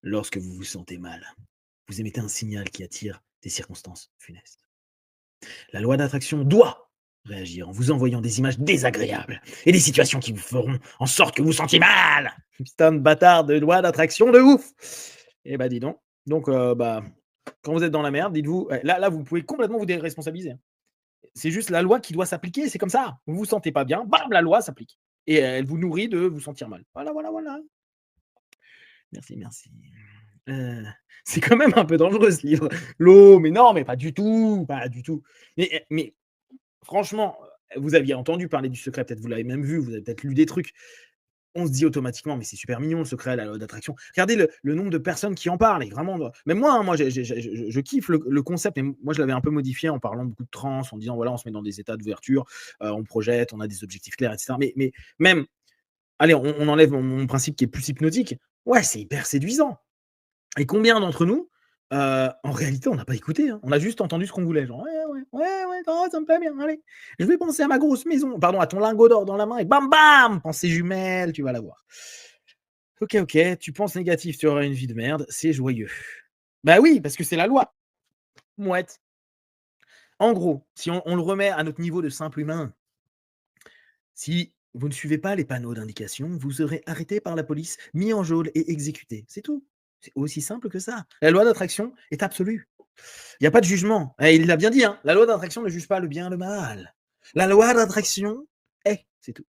Lorsque vous vous sentez mal, vous émettez un signal qui attire des circonstances funestes. La loi d'attraction doit réagir en vous envoyant des images désagréables et des situations qui vous feront en sorte que vous vous sentiez mal. Putain de bâtard de loi d'attraction de ouf. Eh bah, dis donc. Donc, bah, quand vous êtes dans la merde, dites-vous, là, vous pouvez complètement vous déresponsabiliser, hein. C'est juste la loi qui doit s'appliquer, c'est comme ça. Vous vous sentez pas bien, bam, la loi s'applique et elle vous nourrit de vous sentir mal. Voilà, voilà, voilà. Merci, merci. Heu, c'est quand même un peu dangereux ce livre. L'eau, mais non, mais pas du tout, pas du tout. Mais franchement, vous aviez entendu parler du secret, peut-être vous l'avez même vu, vous avez peut-être lu des trucs. On se dit automatiquement: «Mais c'est super mignon le secret, la loi d'attraction». Regardez le nombre de personnes qui en parlent et vraiment même moi, hein, moi je kiffe le concept et moi je l'avais un peu modifié en parlant beaucoup de trance, en disant voilà, on se met dans des états d'ouverture, on projette, on a des objectifs clairs et cetera. Mais même, allez, on enlève mon principe qui est plus hypnotique. Ouais, c'est hyper séduisant. Et combien d'entre nous, en réalité, on n'a pas écouté, hein. On a juste entendu ce qu'on voulait, genre: «Ouais, ouais, ouais, ouais, oh, ça me plaît bien, allez, je vais penser à ma grosse maison, pardon, à ton lingot d'or dans la main et bam bam, pensée jumelle, tu vas l'avoir». OK, OK, tu penses négatif, tu auras une vie de merde, c'est joyeux. Bah oui, parce que c'est la loi, mouette. En gros, si on le remet à notre niveau de simple humain, si vous ne suivez pas les panneaux d'indication, vous serez arrêté par la police, mis en geôle et exécuté, c'est tout. C'est aussi simple que ça. La loi d'attraction est absolue. Il y a pas de jugement. Et il l'a bien dit, hein, la loi d'attraction ne juge pas le bien et le mal. La loi d'attraction est, c'est tout.